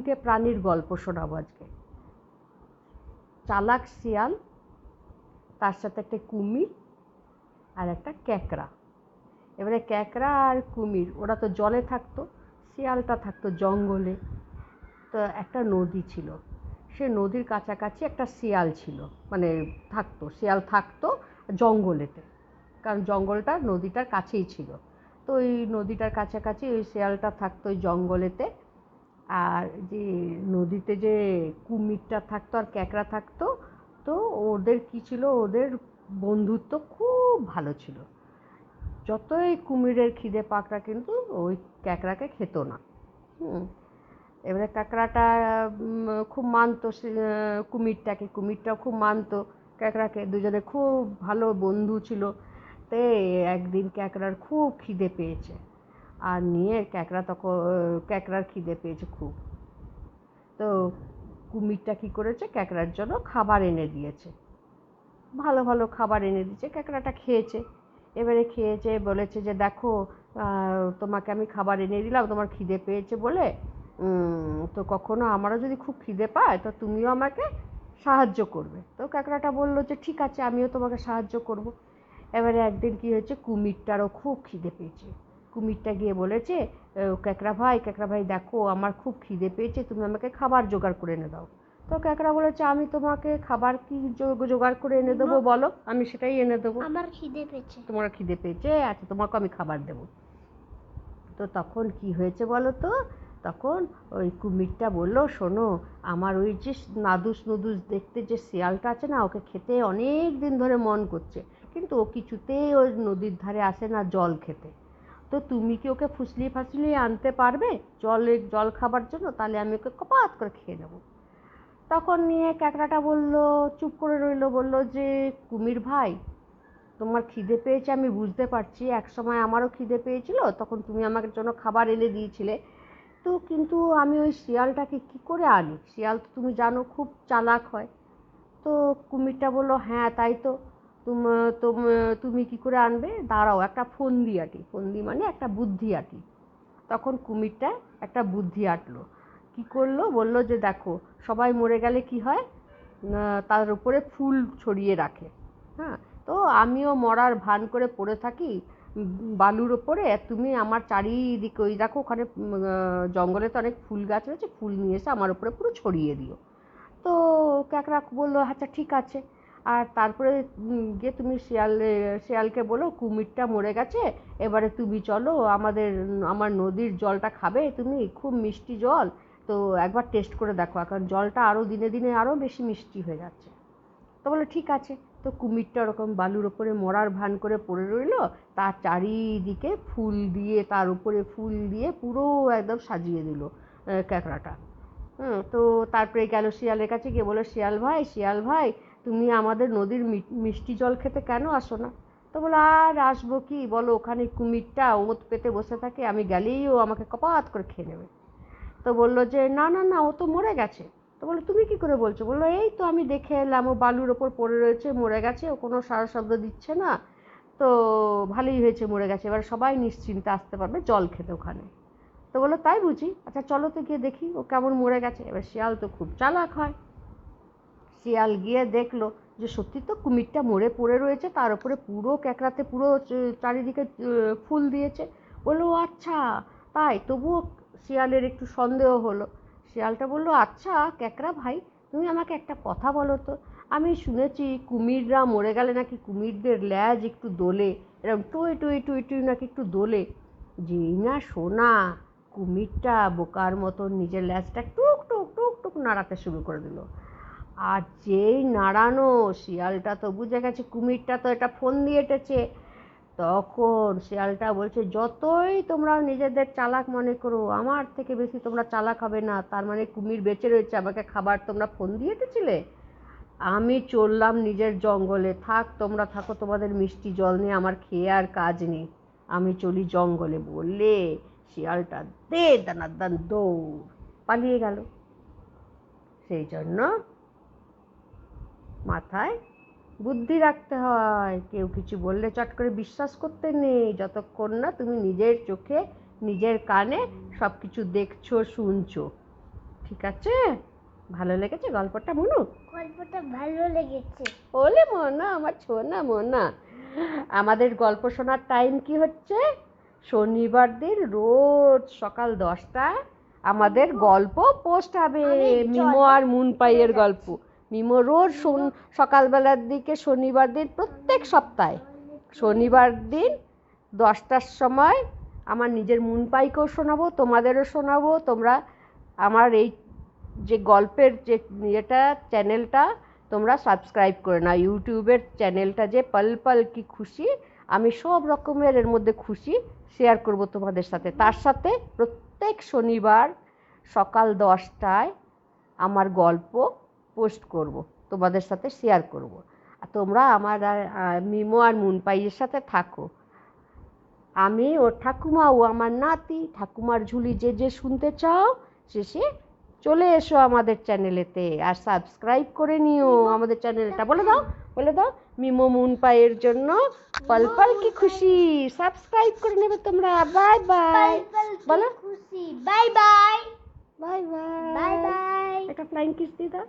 তিনটে প্রাণীর গল্প শোনাবো আজকে। চালাক শিয়াল, তার সাথে একটা কুমির আর একটা ক্যাকড়া। এবারে ক্যাকড়া আর কুমির ওরা তো জলে থাকতো, শিয়ালটা থাকতো জঙ্গলে। তো একটা নদী ছিল, সে নদীর কাছাকাছি একটা শিয়াল ছিল, মানে থাকতো, শিয়াল থাকতো জঙ্গলেতে, কারণ জঙ্গলটা নদীটার কাছেই ছিল। তো ওই নদীটার কাছাকাছি ওই শিয়ালটা থাকতো ওই জঙ্গলেতে। আর যে নদীতে যে কুমিরটা থাকতো আর ক্যাকড়া থাকতো, তো ওদের কী ছিল, ওদের বন্ধুত্ব খুব ভালো ছিল। যতই কুমিরের খিদে পাক না কিন্তু ওই ক্যাকড়াকে খেত না। এবারে কাঁকড়াটা খুব মানতো কুমিরটাকে, কুমিরটাও খুব মানতো ক্যাকড়াকে, দুজনে খুব ভালো বন্ধু ছিল। তে একদিন ক্যাকড়ার খুব খিদে পেয়েছে, আর নিয়ে ক্যাকড়ার খিদে পেয়েছে খুব। তো কুমিরটা কী করেছে, ক্যাকড়ার জন্য খাবার এনে দিয়েছে, ভালো ভালো খাবার এনে দিয়েছে। ক্যাকড়াটা খেয়েছে, এবারে খেয়েছে, বলেছে যে দেখো তোমাকে আমি খাবার এনে দিলাম তোমার খিদে পেয়েছে বলে, তো কখনো আমারও যদি খুব খিদে পায় তো তুমিও আমাকে সাহায্য করবে। তো ক্যাকড়াটা বললো যে ঠিক আছে, আমিও তোমাকে সাহায্য করব। এবারে একদিন কী হয়েছে, কুমিরটারও খুব খিদে পেয়েছে। কুমিরটা গিয়ে বলেছে, ক্যাকড়া ভাই দেখো আমার খুব খিদে পেয়েছে, তুমি আমাকে খাবার জোগাড় করে এনে দাও। তো ক্যাকড়া বলেছে, আমি তোমাকে খাবার কি জোগাড় করে এনে দেবো বলো, আমি সেটাই এনে দেবো। আমার খিদে পেয়েছে। তোমার খিদে পেয়েছে, আচ্ছা তোমাকে আমি খাবার দেবো। তো তখন কি হয়েছে বলো তো, তখন ওই কুমিরটা বললো, শোনো আমার ওই যে নাদুস নুদুস দেখতে যে শিয়ালটা আছে না, ওকে খেতে অনেক দিন ধরে মন করছে, কিন্তু ও কিছুতেই ওই নদীর ধারে আসে না জল খেতে। তো তুমি কি ওকে ফুসলিয়ে আনতে পারবে জল খাবার জন্য? তাহলে আমি ওকে কপাত করে খেয়ে নেবো। তখন নিয়ে ক্যাকড়াটা বললো, চুপ করে রইলো, বললো যে কুমির ভাই, তোমার খিদে পেয়েছে আমি বুঝতে পারছি, একসময় আমারও খিদে পেয়েছিল, তখন তুমি আমার জন্য খাবার এনে দিয়েছিলে, তো কিন্তু আমি ওই শিয়ালটাকে কি করে আনি? শিয়াল তো তুমি জানো খুব চালাক হয়। তো কুমিরটা বললো, হ্যাঁ তাই তো, তুমি কি করে আনবে? দাঁড়াও একটা ফন্দি আঁটি, ফন্দি মানে একটা বুদ্ধি আঁটি। তখন কুমিরটা একটা বুদ্ধি আঁটলো। কি করলো, বললো যে দেখো সবাই মরে গেলে কি হয়, তার উপরে ফুল ছড়িয়ে রাখে। হ্যাঁ, তো আমিও মরার ভান করে পড়ে থাকি বালুর ওপরে, তুমি আমার চারিদিকে ওই দেখো ওখানে জঙ্গলে তো অনেক ফুল গাছ রয়েছে, ফুল নিয়ে এসে আমার উপরে পুরো ছড়িয়ে দিও। তো ক্যাকড়া বললো আচ্ছা ঠিক আছে। আর তারপরে গিয়ে তুমি শিয়ালকে বলো কুমিরটা মরে গেছে, এবারে তুমি চলো আমার নদীর জলটা খাবে, তুমি খুব মিষ্টি জল, তো একবার টেস্ট করে দেখো, কারণ জলটা আরও দিনে দিনে আরও বেশি মিষ্টি হয়ে যাচ্ছে। তো বললো ঠিক আছে। তো কুমিরটা ওরকম বালুর ওপরে মরার ভান করে পড়ে রইলো, তার চারিদিকে ফুল দিয়ে, তার উপরে ফুল দিয়ে পুরো একদম সাজিয়ে দিল ক্যাকড়াটা। তো তারপরে গেল শিয়ালের কাছে, গিয়ে বললো শিয়াল ভাই তুমি আমাদের নদীর মিষ্টি জল খেতে কেন আসো না? তো বললো আর আসবো কি, বলো ওখানে কুমিরটা ওঁত পেতে বসে থাকে, আমি গেলেই ও আমাকে কপাত করে খেয়ে নেবে। তো বললো যে না ও তো মরে গেছে। তো বললো তুমি কি করে বলছো? বললো এই তো আমি দেখে এলাম, ও বালুর ওপর পড়ে রয়েছে, মরে গেছে, ও কোনো সারা শব্দ দিচ্ছে না, তো ভালোই হয়েছে মরে গেছে, এবার সবাই নিশ্চিন্তে আসতে পারবে জল খেতে ওখানে। তো বললো তাই বুঝি, আচ্ছা চলো তো গিয়ে দেখি ও কেমন মরে গেছে। এবার শিয়াল তো খুব চালাক হয়, শিয়াল গিয়ে দেখলো যে সত্যি তো কুমিরটা মরে পড়ে রয়েছে, তার উপরে পুরো ক্যাকড়াতে পুরো চারিদিকে ফুল দিয়েছে। বললো আচ্ছা তাই, তবুও শিয়ালের একটু সন্দেহ হলো। শিয়ালটা বললো আচ্ছা ক্যাকড়া ভাই, তুমি আমাকে একটা কথা বলো তো, আমি শুনেছি কুমিররা মরে গেলে নাকি কুমিরদের ল্যাজ একটু দোলে, এরকম টুই নাকি একটু দোলে। যেই না শোনা, কুমিরটা বোকার মতন নিজের ল্যাজটা টুক টুক টুক টুক নাড়াতে শুরু করে দিল। আর যেই নাড়ানো, শিয়ালটা তো বুঝে গেছে কুমিরটা তো এটা ফোন দিয়ে এঁটেছে। তখন শিয়ালটা বলছে, যতই তোমরা নিজেদের চালাক মনে করো, আমার থেকে বেশি তোমরা চালাক হবে না, তার মানে কুমির বেঁচে রয়েছে, আমাকে খাবার তোমরা ফোন দিয়ে এঁটেছিলে। আমি চললাম নিজের জঙ্গলে, তোমরা থাকো তোমাদের মিষ্টি জল নিয়ে, আমার খেয়ে আর কাজ নেই, আমি চলি জঙ্গলে বললে শিয়ালটা দে দানাদান দৌড় পালিয়ে গেল। সেই জন্য মাথায় বুদ্ধি রাখতে হয়, কেউ কিছু বললে চট করে বিশ্বাস করতে নেই, যতক্ষণ না তুমি নিজের চোখে নিজের কানে সব কিছু দেখছো শুনছো। ঠিক আছে? ভালো লেগেছে গল্পটা মনু? গল্পটা ভালো লেগেছে। ওলে মোনা, আমার ছোনা মোনা। আমাদের গল্প শোনার টাইম কি হচ্ছে? শনিবার দিন রোজ সকাল 10টায় আমাদের গল্প পোস্ট হবে। মিমো আর মুনপাইয়ের গল্প। মিমো রোজ সকালবেলার দিকে শনিবার দিন প্রত্যেক সপ্তাহে শনিবার দিন 10টার সময় আমার নিজের মুনপাইকেও শোনাবো, তোমাদেরও শোনাবো। তোমরা আমার এই যে গল্পের যে ইয়েটা চ্যানেলটা তোমরা সাবস্ক্রাইব করে নাও। ইউটিউবের চ্যানেলটা যে পল পল কি খুশি, আমি সব রকমের এর মধ্যে খুশি শেয়ার করব তোমাদের সাথে। তার সাথে প্রত্যেক শনিবার সকাল 10টায় আমার গল্প পোস্ট করব, তোমাদের সাথে শেয়ার করব। আর তোমরা আমার মিমো আর মুনপাইয়ের সাথে থাকো। আমি ওর ঠাকুমা, ও আমার নাতি। ঠাকুমার ঝুলি যে যে শুনতে চাও সে চলে এসো আমাদের চ্যানেলেতে আর সাবস্ক্রাইব করে নিও আমাদের চ্যানেলটা। বলে দাও মিমো মুনপাইয়ের জন্য পল পল কি খুশি সাবস্ক্রাইব করে নেবে তোমরা। বাই বাই বলো। খুশি। Bye bye. Bye bye bye bye. একটা ফ্লাইং কিস দিয়ে দাও।